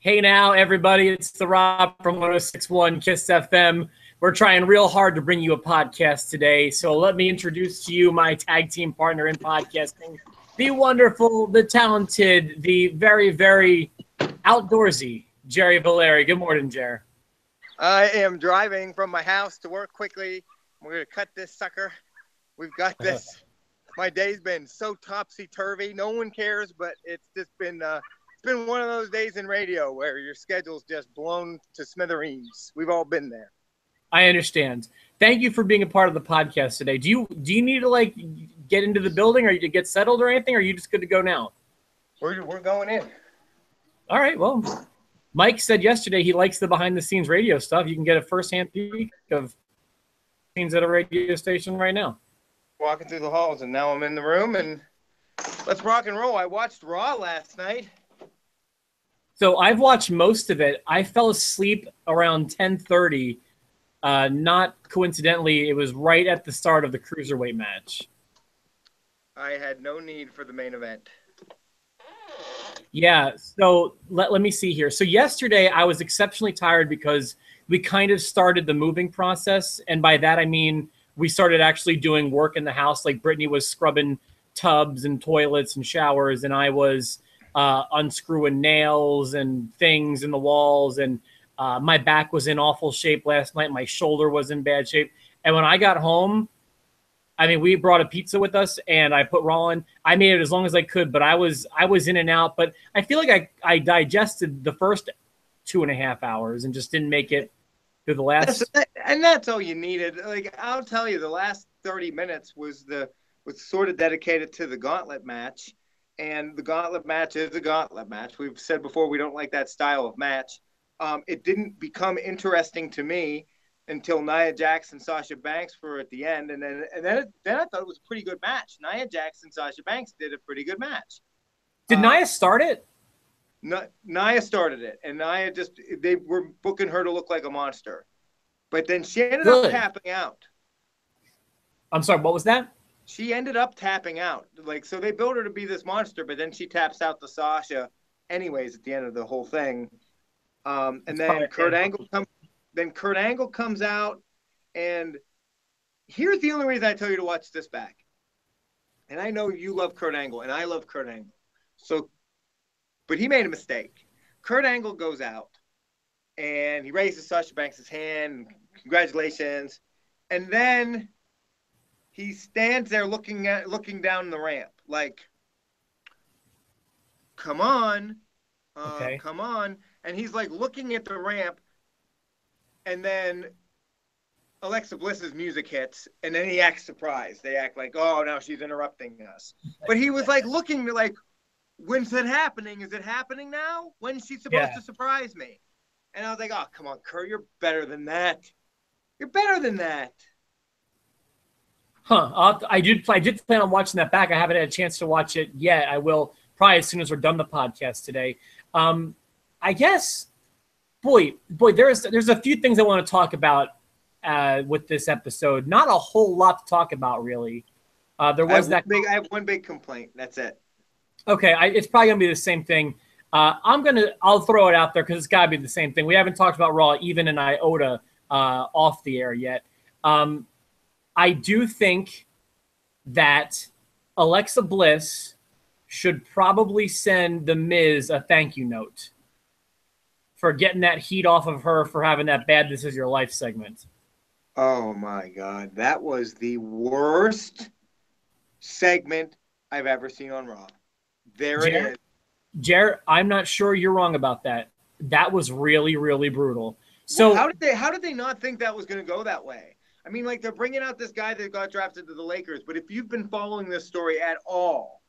Hey now, everybody, it's the Rob from 106.1 KISS FM. We're trying real hard to bring you a podcast today. So let me introduce to you my tag team partner in podcasting, the wonderful, the talented, the very, very outdoorsy Jerry Valeri. Good morning, Jer. I am driving from my house to work quickly. We're going to cut this sucker. We've got this. My day's been so topsy-turvy. No one cares, but it's just been it's been one of those days in radio where your schedule's just blown to smithereens. We've all been there. I understand. Thank you for being a part of the podcast today. Do you need to like get into the building or to get settled or anything? Or are you just good to go now? We're going in. All right. Well, Mike said yesterday he likes the behind-the-scenes radio stuff. You can get a first-hand peek of scenes at a radio station right now. Walking through the halls, and now I'm in the room, and let's rock and roll. I watched Raw last night. So I've watched most of it. I fell asleep around 10:30. Not coincidentally, it was right at the start of the cruiserweight match. I had no need for the main event. Yeah, so let me see here. So yesterday I was exceptionally tired because we kind of started the moving process. And by that, I mean we started actually doing work in the house. Like Brittany was scrubbing tubs and toilets and showers, and I was unscrewing nails and things in the walls. And my back was in awful shape last night. My shoulder was in bad shape. And when I got home, I mean, we brought a pizza with us, and I put raw in. I made it as long as I could, but I was in and out. But I feel like I digested the first 2.5 hours and just didn't make it through the last. And that's all you needed. Like I'll tell you, the last 30 minutes was sort of dedicated to the gauntlet match, and the gauntlet match is a gauntlet match. We've said before we don't like that style of match. It didn't become interesting to me until Nia Jax and Sasha Banks were at the end, and then I thought it was a pretty good match. Nia Jax and Sasha Banks did a pretty good match. Did Nia start it? Nia started it, and Nia they were booking her to look like a monster, but then she ended up tapping out. I'm sorry, what was that? She ended up tapping out. Like, so they built her to be this monster, but then she taps out to Sasha anyways at the end of the whole thing. And then Kurt Angle comes out, and here's the only reason I tell you to watch this back. And I know you love Kurt Angle, and I love Kurt Angle. But he made a mistake. Kurt Angle goes out, and he raises Sasha Banks' hand. Congratulations. And then he stands there looking down the ramp, like, come on, come on. And he's like looking at the ramp, and then Alexa Bliss's music hits, and then he acts surprised. They act like, oh, now she's interrupting us. But he was like looking like, when's it happening? Is it happening now? When's she supposed to surprise me? And I was like, oh, come on, Kurt, you're better than that. You're better than that. Huh. I did plan on watching that back. I haven't had a chance to watch it yet. I will probably as soon as we're done the podcast today. I guess, boy, there's a few things I want to talk about with this episode. Not a whole lot to talk about, really. I have one big complaint. That's it. Okay, it's probably gonna be the same thing. I'll throw it out there because it's got to be the same thing. We haven't talked about Raw even an iota off the air yet. I do think that Alexa Bliss should probably send The Miz a thank you note for getting that heat off of her for having that bad This Is Your Life segment. Oh, my God. That was the worst segment I've ever seen on Raw. There it is. Jarrett, I'm not sure you're wrong about that. That was really, really brutal. So how did they not think that was going to go that way? I mean, like, they're bringing out this guy that got drafted to the Lakers, but if you've been following this story at all,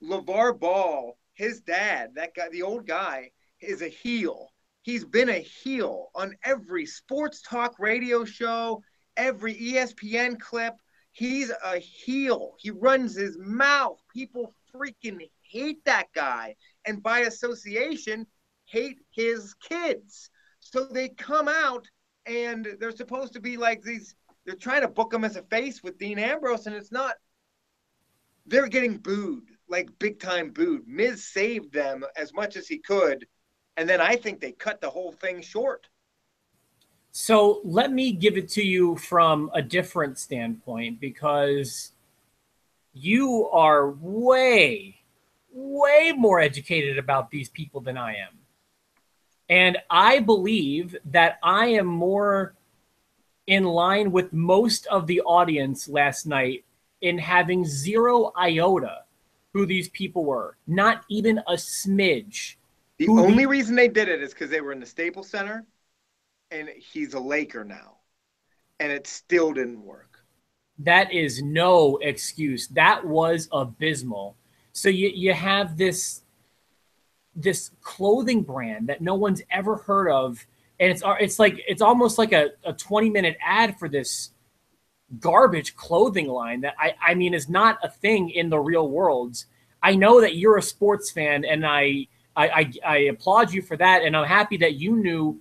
LeVar Ball, his dad, that guy, the old guy, is a heel. He's been a heel on every sports talk radio show, every ESPN clip. He's a heel. He runs his mouth. People freaking hate that guy. And by association, hate his kids. So they come out, and they're supposed to be like these. They're trying to book him as a face with Dean Ambrose, and it's not. They're getting booed, like big time booed. Miz saved them as much as he could, And then I think they cut the whole thing short. So let me give it to you from a different standpoint, because you are way, way more educated about these people than I am. And I believe that I am more in line with most of the audience last night in having zero iota who these people were. Not even a smidge. The only reason they did it is because they were in the Staples Center, and he's a Laker now. And it still didn't work. That is no excuse. That was abysmal. So you have this clothing brand that no one's ever heard of, and it's almost like a 20-minute ad for this garbage clothing line that I mean is not a thing in the real world. I know that you're a sports fan, and I applaud you for that, and I'm happy that you knew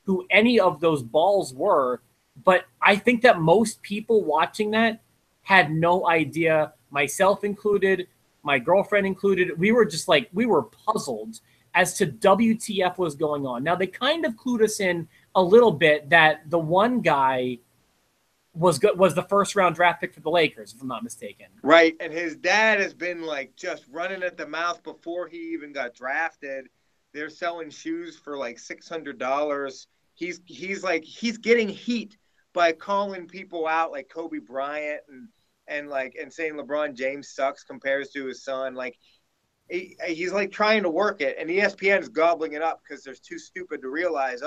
who any of those balls were. But I think that most people watching that had no idea, myself included, my girlfriend included. We were just like, we were puzzled as to WTF was going on. Now, they kind of clued us in a little bit that the one guy was the first round draft pick for the Lakers, if I'm not mistaken. Right. And his dad has been like just running at the mouth before he even got drafted. They're selling shoes for like $600. He's getting heat by calling people out like Kobe Bryant and saying LeBron James sucks compares to his son. Like he's like trying to work it, and ESPN is gobbling it up because they're too stupid to realize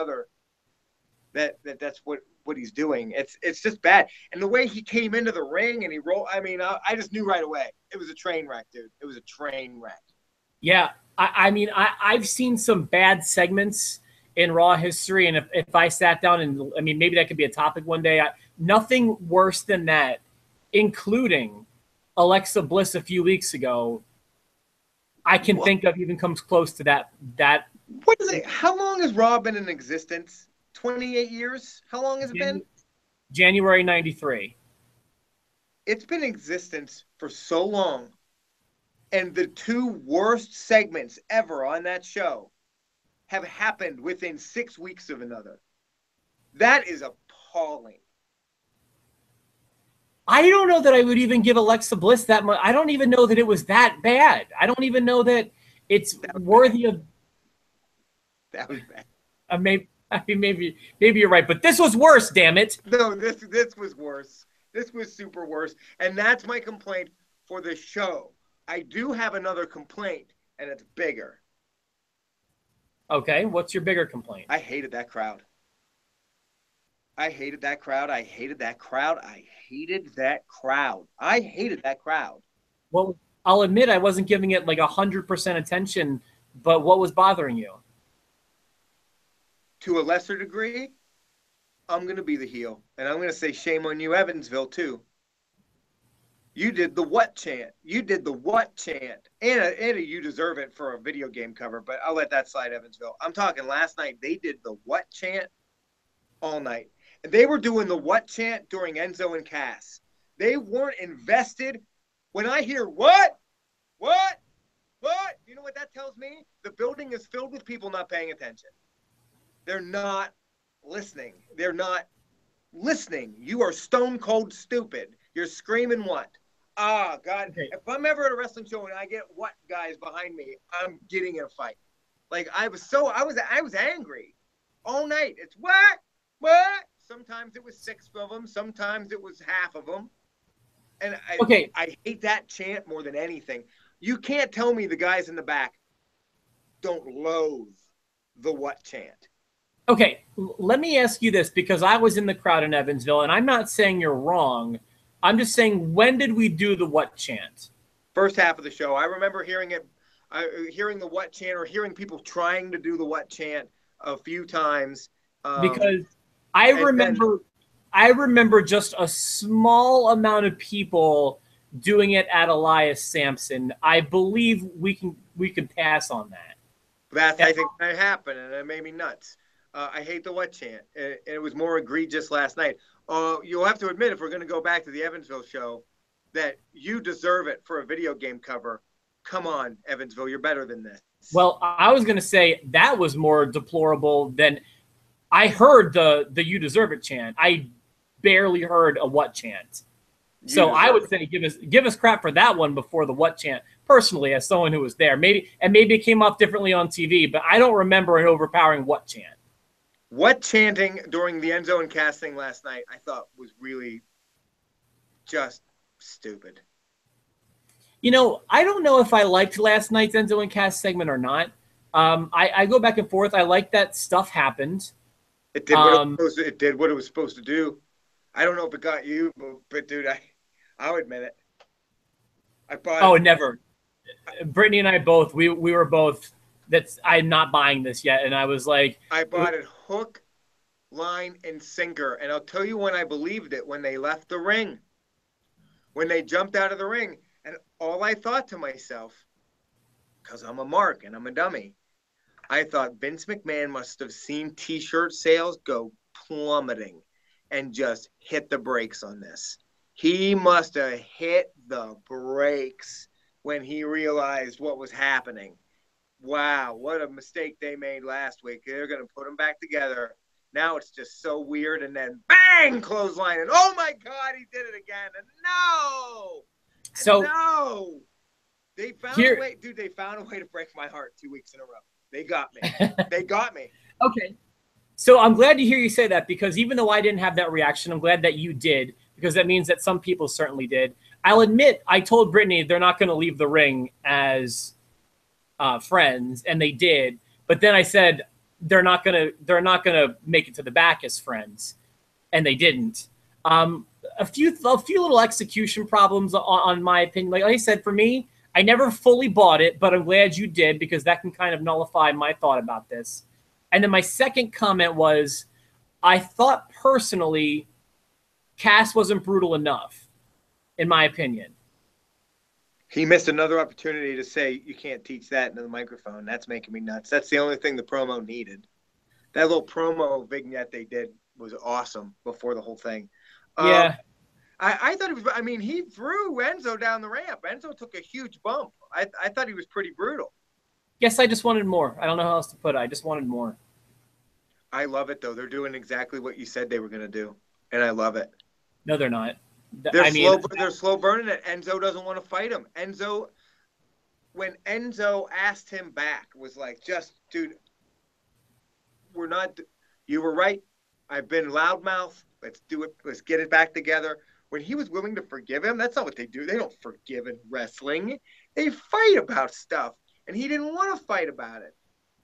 that's what he's doing. It's just bad. And the way he came into the ring and he rolled, I mean, I just knew right away. It was a train wreck, dude. It was a train wreck. Yeah. I mean, I've seen some bad segments in Raw history, and if I sat down and, I mean, maybe that could be a topic one day. Nothing worse than that, including Alexa Bliss a few weeks ago, I can think of even comes close to that. What is it? How long has Raw been in existence? 28 years? How long has it been? January 93. It's been in existence for so long. And the two worst segments ever on that show have happened within 6 weeks of another. That is appalling. I don't know that I would even give Alexa Bliss that much. I don't even know that it was that bad. I don't even know that it's worthy of. That was bad. Maybe you're right, but this was worse. Damn it! No, this was worse. This was super worse, and that's my complaint for the show. I do have another complaint, and it's bigger. Okay, what's your bigger complaint? I hated that crowd. I hated that crowd. I hated that crowd. I hated that crowd. I hated that crowd. Well, I'll admit I wasn't giving it like 100% attention, but what was bothering you? To a lesser degree, I'm going to be the heel. And I'm going to say shame on you, Evansville, too. You did the what chant. You did the what chant. And you deserve it for a video game cover, but I'll let that slide, Evansville. I'm talking last night, they did the what chant all night. And they were doing the what chant during Enzo and Cass. They weren't invested. When I hear what, you know what that tells me? The building is filled with people not paying attention. They're not listening. They're not listening. You are stone cold stupid. You're screaming what? Ah, God. Okay. If I'm ever at a wrestling show and I get what guys behind me, I'm getting in a fight. Like I was angry all night. It's what? Sometimes it was 6 of them. Sometimes it was half of them. And I hate that chant more than anything. You can't tell me the guys in the back don't loathe the what chant. Okay, let me ask you this, because I was in the crowd in Evansville, and I'm not saying you're wrong. I'm just saying, when did we do the what chant? First half of the show. I remember hearing it, hearing the what chant, or hearing people trying to do the what chant a few times. Because I remember just a small amount of people doing it at Elias Sampson. I believe we can pass on that. I think that happened, and it made me nuts. I hate the what chant. It was more egregious last night. You'll have to admit, if we're going to go back to the Evansville show, that you deserve it for a video game cover. Come on, Evansville, you're better than this. Well, I was going to say that was more deplorable than I heard the "You deserve it" chant. I barely heard a "what" chant. You So I deserve would it. say give us crap for that one before the "what" chant. Personally, as someone who was there, maybe it came off differently on TV, but I don't remember an overpowering "what" chant. What chanting during the Enzo and casting last night I thought was really just stupid. You know, I don't know if I liked last night's Enzo and Cass segment or not. I go back and forth. I like that stuff happened. It did what it was Um, supposed to. It did what it was supposed to do. I don't know if it got you, but dude, I'll admit it. I bought it. oh, never. Brittany and I both. We were both. I'm not buying this yet, and I was like, I bought it hook, line, and sinker. And I'll tell you when I believed it, when they left the ring, when they jumped out of the ring. And all I thought to myself, because I'm a mark and I'm a dummy, I thought Vince McMahon must have seen t-shirt sales go plummeting and just hit the brakes on this. He must have hit the brakes when he realized what was happening. Wow, what a mistake they made last week. They're going to put them back together. Now it's just so weird. And then bang, clothesline. And oh my God, he did it again. And no. And so no. They found a way. Dude, they found a way to break my heart 2 weeks in a row. They got me. They got me. Okay. So I'm glad to hear you say that, because even though I didn't have that reaction, I'm glad that you did, because that means that some people certainly did. I'll admit, I told Brittany they're not going to leave the ring as friends, and they did. But then I said they're not gonna make it to the back as friends, and they didn't. A few little execution problems on my opinion. Like I said, for me, I never fully bought it, but I'm glad you did, because that can kind of nullify my thought about this. And then my second comment was, I thought personally, Cass wasn't brutal enough, in my opinion. He missed another opportunity to say, you can't teach that into the microphone. That's making me nuts. That's the only thing the promo needed. That little promo vignette they did was awesome before the whole thing. Yeah. I thought it was, I mean, he threw Enzo down the ramp. Enzo took a huge bump. I thought he was pretty brutal. Yes, I just wanted more. I don't know how else to put it. I just wanted more. I love it, though. They're doing exactly what you said they were going to do, and I love it. No, they're not. They're slow burning it. Enzo doesn't want to fight him. When Enzo asked him back, was like, just, dude, we're not, you were right. I've been loudmouth. Let's do it. Let's get it back together. When he was willing to forgive him, that's not what they do. They don't forgive in wrestling. They fight about stuff. And he didn't want to fight about it.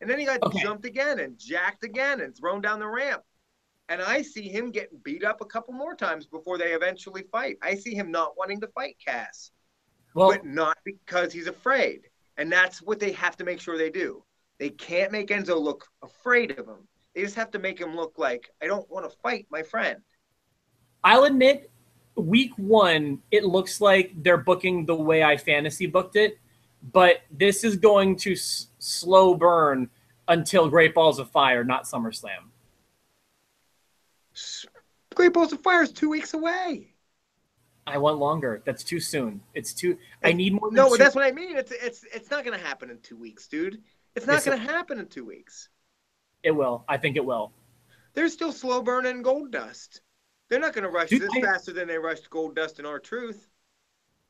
And then he got jumped again and jacked again and thrown down the ramp. And I see him getting beat up a couple more times before they eventually fight. I see him not wanting to fight Cass. Well, but not because he's afraid. And that's what they have to make sure they do. They can't make Enzo look afraid of him. They just have to make him look like, I don't want to fight my friend. I'll admit, week one, it looks like they're booking the way I fantasy booked it, but this is going to slow burn until Great Balls of Fire, not SummerSlam. Great Balls of Fire is 2 weeks away. I want longer. That's too soon. I need more. No, that's what I mean. It's not going to happen in 2 weeks, dude. It's not going to happen in 2 weeks. It will. I think it will. They're still slow burning Gold Dust. They're not going to rush this faster than they rushed Gold Dust and R-Truth.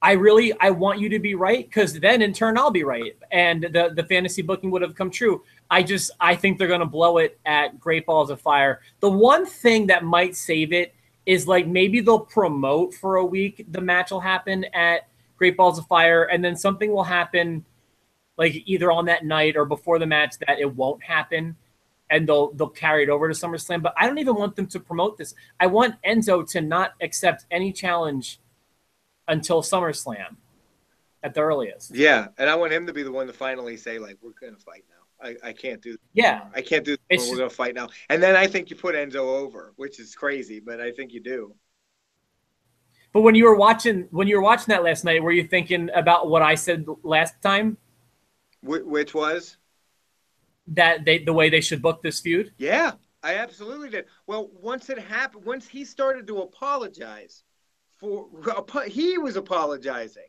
I want you to be right, because then in turn I'll be right, and the fantasy booking would have come true. I think they're going to blow it at Great Balls of Fire. The one thing that might save it is, like, maybe they'll promote for a week. The match will happen at Great Balls of Fire, and then something will happen, like either on that night or before the match, that it won't happen, and they'll carry it over to SummerSlam. But I don't even want them to promote this. I want Enzo to not accept any challenge until SummerSlam at the earliest. Yeah, and I want him to be the one to finally say, like, we're going to fight now. I can't do this. Yeah. I can't do this. We're going to fight now. And then I think you put Enzo over, which is crazy, but I think you do. But when you were watching that last night, were you thinking about what I said last time? Which was? That the way they should book this feud? Yeah, I absolutely did. Well, once it happened, once he started to apologize he was apologizing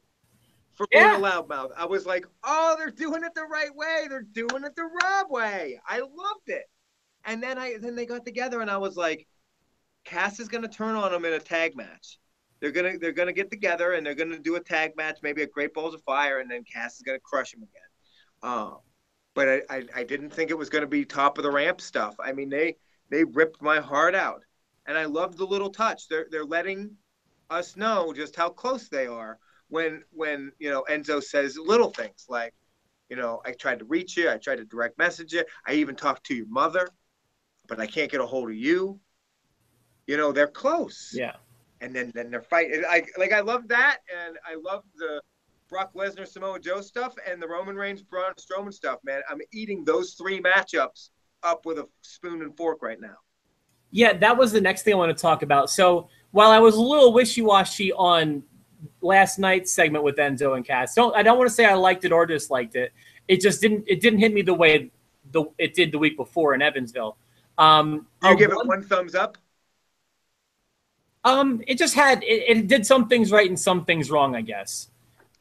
for being a Yeah. loudmouth. I was like, oh, they're doing it the right way. They're doing it the Rob way. I loved it. And then they got together, and I was like, Cass is gonna turn on them in a tag match. They're gonna get together, and they're gonna do a tag match, maybe a Great Balls of Fire, and then Cass is gonna crush him again. But I didn't think it was gonna be top of the ramp stuff. I mean, they ripped my heart out, and I loved the little touch. They're letting us know just how close they are when Enzo says little things like, I tried to reach you, I tried to direct message you, I even talked to your mother, but I can't get a hold of you. They're close. Yeah. And then they're fighting. I love that, and I love the Brock Lesnar Samoa Joe stuff and the Roman Reigns Braun Strowman stuff. Man, I'm eating those three matchups up with a spoon and fork right now. Yeah, that was the next thing I want to talk about. So while I was a little wishy-washy on last night's segment with Enzo and Cass, I don't want to say I liked it or disliked it. It just didn't hit me the way it did the week before in Evansville. You give it one thumbs up? It just it did some things right and some things wrong, I guess.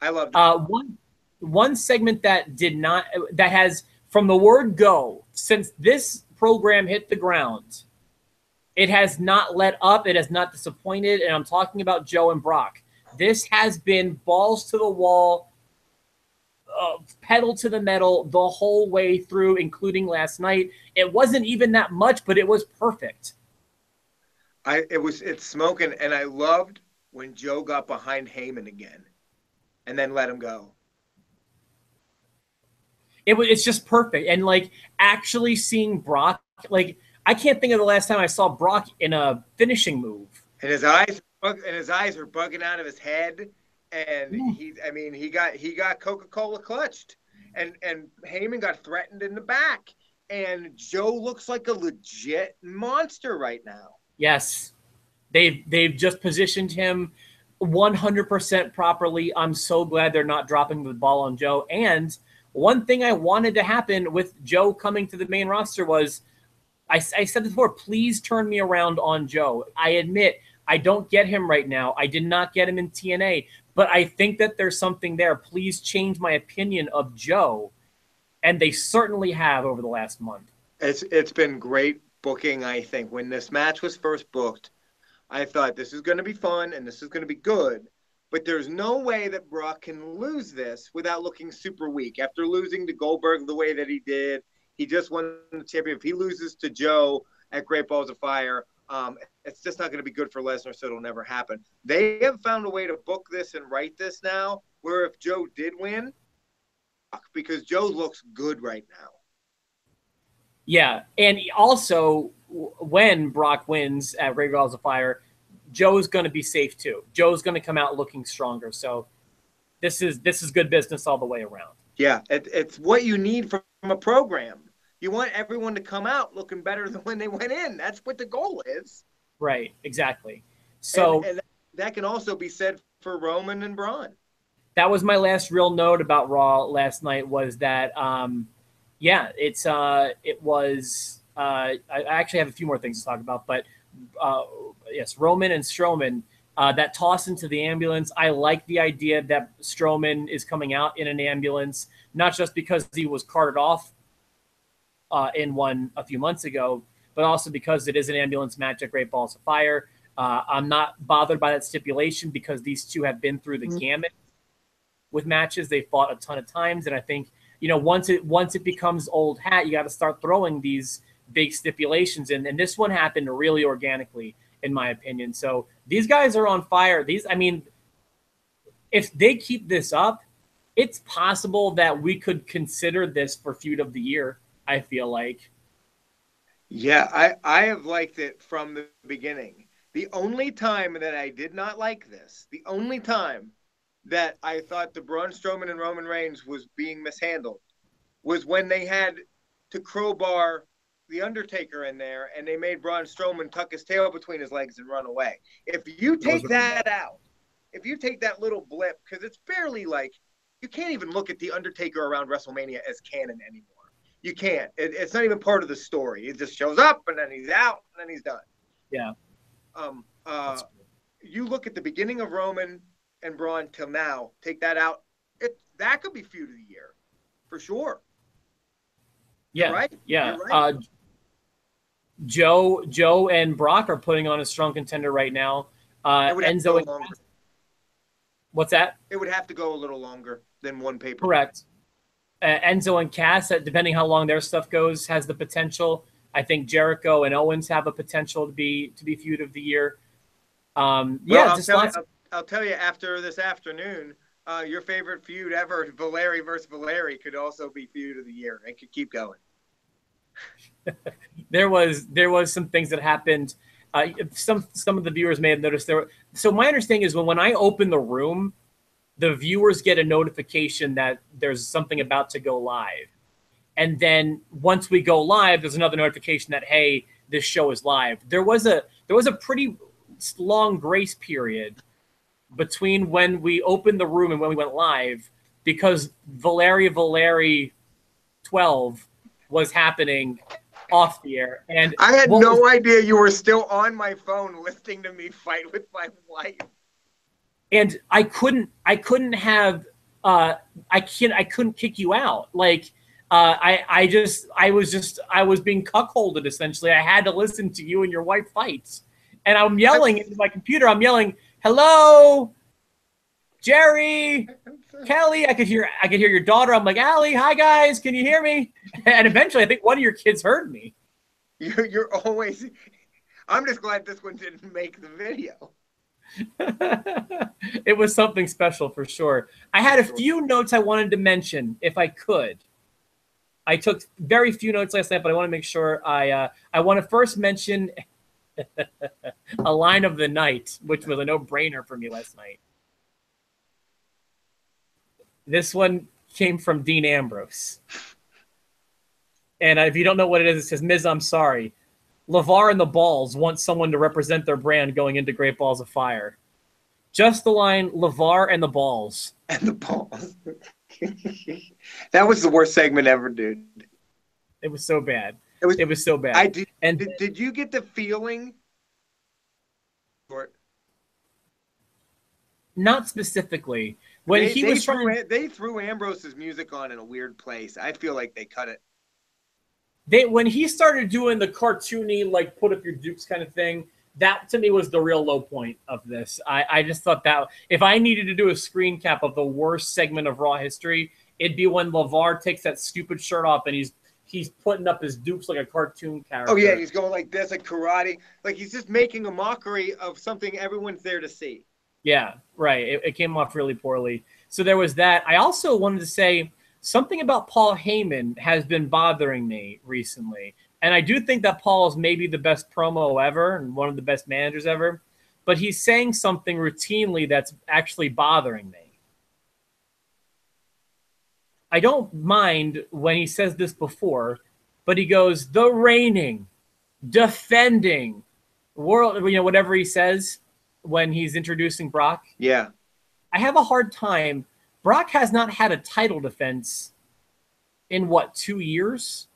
I loved it. One segment that has, from the word go, since this program hit the ground, it has not let up. It has not disappointed. And I'm talking about Joe and Brock. This has been balls to the wall, pedal to the metal the whole way through, including last night. It wasn't even that much, but it was perfect. It's smoking, and I loved when Joe got behind Heyman again and then let him go. It's just perfect. And actually seeing Brock, I can't think of the last time I saw Brock in a finishing move. And his eyes are bugging out of his head. And he got Coca-Cola clutched, and Heyman got threatened in the back. And Joe looks like a legit monster right now. Yes, they've just positioned him 100% properly. I'm so glad they're not dropping the ball on Joe. And one thing I wanted to happen with Joe coming to the main roster was, I said this before, please turn me around on Joe. I admit I don't get him right now. I did not get him in TNA, but I think that there's something there. Please change my opinion of Joe. And they certainly have over the last month. It's been great booking, I think. When this match was first booked, I thought this is going to be fun and this is going to be good, but there's no way that Brock can lose this without looking super weak. After losing to Goldberg the way that he did, he just won the championship. If he loses to Joe at Great Balls of Fire, it's just not going to be good for Lesnar, so it'll never happen. They have found a way to book this and write this now, where if Joe did win, because Joe looks good right now. Yeah, and also when Brock wins at Great Balls of Fire, Joe's going to be safe too. Joe's going to come out looking stronger. So this is good business all the way around. Yeah, it's what you need from a program. You want everyone to come out looking better than when they went in. That's what the goal is. Right, exactly. So and that can also be said for Roman and Braun. That was my last real note about Raw last night, was that it was I actually have a few more things to talk about, but yes, Roman and Strowman, that toss into the ambulance. I like the idea that Strowman is coming out in an ambulance, not just because he was carted off in one a few months ago, but also because it is an ambulance match at Great Balls of Fire. I'm not bothered by that stipulation because these two have been through the gamut with matches. They fought a ton of times, and I think once it becomes old hat, you got to start throwing these big stipulations in. And this one happened really organically, in my opinion. So these guys are on fire. If they keep this up, it's possible that we could consider this for feud of the year, I feel like. Yeah, I have liked it from the beginning. The only time that I did not like this, the only time that I thought the Braun Strowman and Roman Reigns was being mishandled, was when they had to crowbar the Undertaker in there and they made Braun Strowman tuck his tail between his legs and run away. If you take that out, if you take that little blip, because it's barely you can't even look at the Undertaker around WrestleMania as canon anymore. You can't. It's not even part of the story. It just shows up and then he's out and then he's done. Yeah. You look at the beginning of Roman and Braun till now, take that out, that could be feud of the year for sure. Yeah, You're right. yeah. You're right. Joe and Brock are putting on a strong contender right now. Enzo and Cass, what's that? It would have to go a little longer than one paper. Correct. Enzo and Cass, depending how long their stuff goes, has the potential. I think Jericho and Owens have a potential to be feud of the year. I'll tell you after this afternoon, your favorite feud ever, Valeri versus Valeri, could also be feud of the year. It could keep going. There was some things that happened. Some of the viewers may have noticed there. So my understanding is when I open the room, the viewers get a notification that there's something about to go live, and then once we go live, there's another notification that, hey, this show is live. There was a pretty long grace period between when we opened the room and when we went live, because Valeri 12 was happening off the air, and I had no idea you were still on my phone listening to me fight with my wife. And I couldn't kick you out. Like I was being cuckolded essentially. I had to listen to you and your wife fight, and I'm yelling into my computer. I'm yelling, "Hello, Jerry, Kelly." I could hear your daughter. I'm like, "Allie, hi guys, can you hear me?" And eventually, I think one of your kids heard me. You're always. I'm just glad this one didn't make the video. It was something special for sure. I had a few notes I wanted to mention, if I could. I took very few notes last night, but I want to make sure I want to first mention a line of the night, which was a no-brainer for me last night. This one came from Dean Ambrose. And if you don't know what it is, it says, "Miz, I'm sorry. LeVar and the Balls want someone to represent their brand going into Great Balls of Fire." Just the line, LeVar and the Balls. And the Balls. That was the worst segment ever, dude. It was so bad. It was so bad. Did you get the feeling? Not specifically. When they threw Ambrose's music on in a weird place. I feel like they cut it. When he started doing the cartoony, like, put up your dukes kind of thing, that to me was the real low point of this. I just thought that if I needed to do a screen cap of the worst segment of Raw history, it'd be when LeVar takes that stupid shirt off and he's putting up his dukes like a cartoon character. Oh yeah, he's going like this, like karate, like he's just making a mockery of something everyone's there to see. Yeah, right. It came off really poorly. So there was that. I also wanted to say something about Paul Heyman has been bothering me recently. And I do think that Paul is maybe the best promo ever and one of the best managers ever. But he's saying something routinely that's actually bothering me. I don't mind when he says this before, but he goes, "the reigning, defending world," whatever he says when he's introducing Brock. Yeah. I have a hard time. Brock has not had a title defense in 2 years?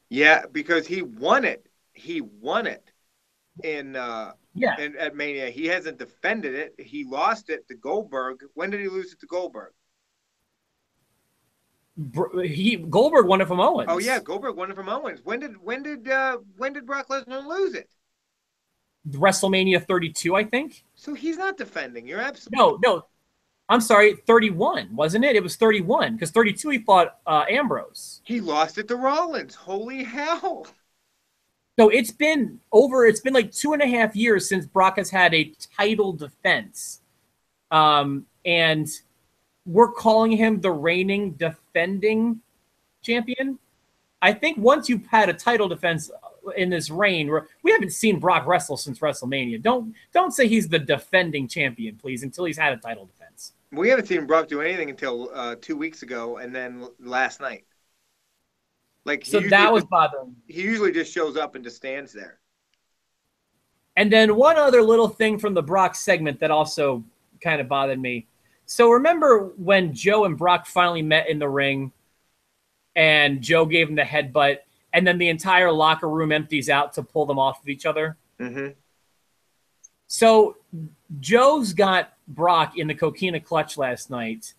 Yeah, because he won it. He won it at Mania. He hasn't defended it. He lost it to Goldberg. When did he lose it to Goldberg? Goldberg won it from Owens. Oh yeah, Goldberg won it from Owens. When did Brock Lesnar lose it? WrestleMania 32, I think. So he's not defending. You're absolutely no. I'm sorry, 31, wasn't it? It was 31 because 32 he fought Ambrose. He lost it to Rollins. Holy hell! So it's been like 2.5 years since Brock has had a title defense, and we're calling him the reigning defending champion. I think once you've had a title defense in this reign, we haven't seen Brock wrestle since WrestleMania. Don't say he's the defending champion, please, until he's had a title defense. We haven't seen Brock do anything until 2 weeks ago, and then last night. So that was bothering. He usually just shows up and just stands there. And then one other little thing from the Brock segment that also kind of bothered me. So remember when Joe and Brock finally met in the ring, and Joe gave him the headbutt, and then the entire locker room empties out to pull them off of each other? Mm-hmm. So Joe's got Brock in the coquina clutch last night,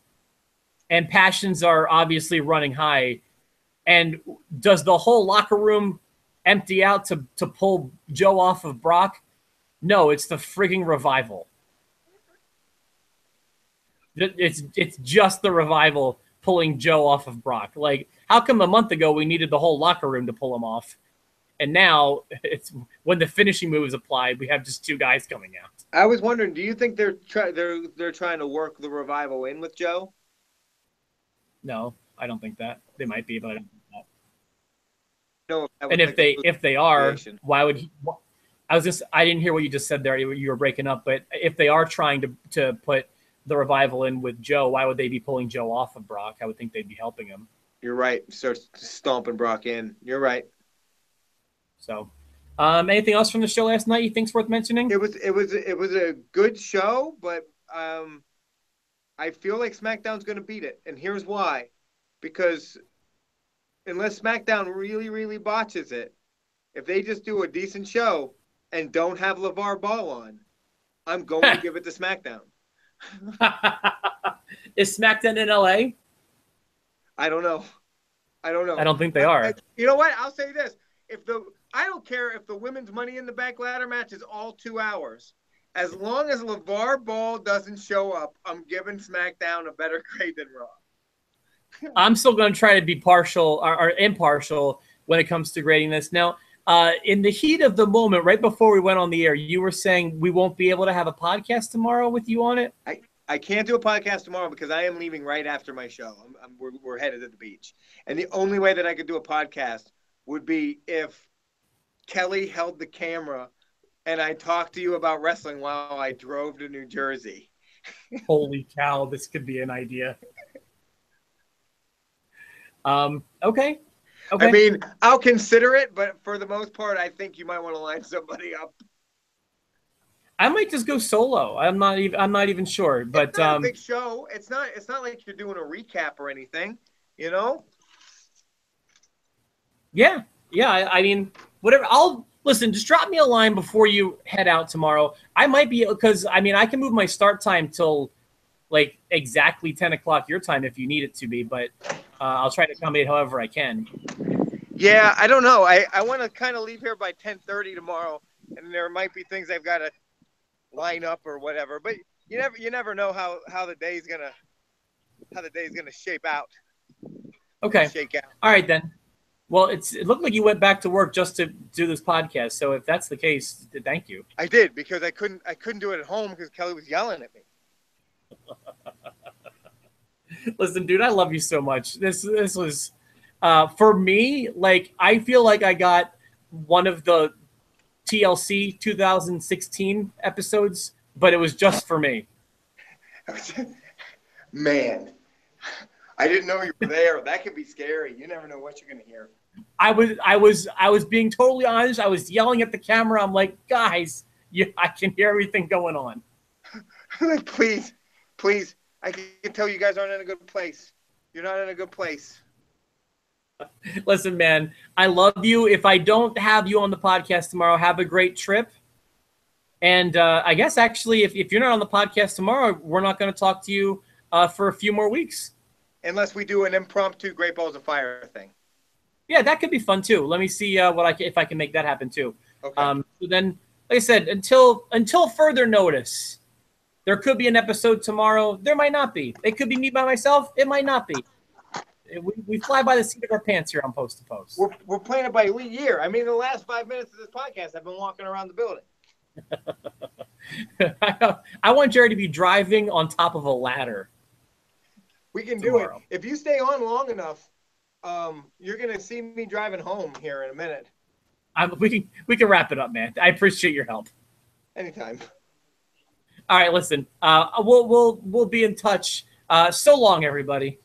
and passions are obviously running high. And does the whole locker room empty out to pull Joe off of Brock? No, it's the frigging Revival. It's just the Revival pulling Joe off of Brock. Like, how come a month ago we needed the whole locker room to pull him off? And now it's when the finishing move is applied, we have just two guys coming out. I was wondering, do you think they're trying to work the Revival in with Joe? No, I don't think that. They might be, but I don't think that. No, and if they are, why would he? I didn't hear what you just said there. You were breaking up, but if they are trying to put the Revival in with Joe, why would they be pulling Joe off of Brock? I would think they'd be helping him. You're right. Start stomping Brock in. You're right. So, anything else from the show last night you think's worth mentioning? It was a good show, but I feel like SmackDown's going to beat it, and here's why: because unless SmackDown really, really botches it, if they just do a decent show and don't have LeVar Ball on, I'm going to give it to SmackDown. Is SmackDown in LA? I don't know. I don't think they are. You know what? I'll say this: I don't care if the women's Money in the Bank ladder match is all 2 hours. As long as LeVar Ball doesn't show up, I'm giving SmackDown a better grade than Raw. I'm still going to try to be partial or impartial when it comes to grading this. Now, in the heat of the moment, right before we went on the air, you were saying we won't be able to have a podcast tomorrow with you on it? I can't do a podcast tomorrow because I am leaving right after my show. We're headed to the beach. And the only way that I could do a podcast would be if Kelly held the camera and I talked to you about wrestling while I drove to New Jersey. Holy cow, this could be an idea. Okay. I mean, I'll consider it, but for the most part, I think you might want to line somebody up. I might just go solo. I'm not even sure, but it's not a big show. It's not like you're doing a recap or anything, you know? Yeah. I mean, whatever. Listen, just drop me a line before you head out tomorrow. I might be, because I mean, I can move my start time till like exactly 10 o'clock your time if you need it to be, but I'll try to accommodate however I can. Yeah, I don't know. I want to kind of leave here by 10:30 tomorrow, and there might be things I've got to line up or whatever. But you never know how the day's gonna shape out. Okay. Shake out. All right then. Well, it looked like you went back to work just to do this podcast. So if that's the case, thank you. I did, because I couldn't do it at home because Kelly was yelling at me. Listen, dude, I love you so much. This was for me, like, I feel like I got one of the TLC 2016 episodes, but it was just for me. Man, I didn't know you were there. That could be scary. You never know what you're going to hear. I was being totally honest. I was yelling at the camera. I'm like, guys, I can hear everything going on. Please. I can tell you guys aren't in a good place. You're not in a good place. Listen, man, I love you. If I don't have you on the podcast tomorrow, have a great trip. And I guess actually, if you're not on the podcast tomorrow, we're not going to talk to you for a few more weeks. Unless we do an impromptu Great Balls of Fire thing. Yeah, that could be fun too. Let me see if I can make that happen too. Okay. So then, like I said, until further notice, there could be an episode tomorrow. There might not be. It could be me by myself. It might not be. We fly by the seat of our pants here on Post to Post. We're playing it by year. I mean, the last 5 minutes of this podcast, I've been walking around the building. I want Jerry to be driving on top of a ladder. We can tomorrow. Do it. If you stay on long enough, you're going to see me driving home here in a minute. We can wrap it up, man. I appreciate your help. Anytime. All right, listen. We'll be in touch. So long, everybody.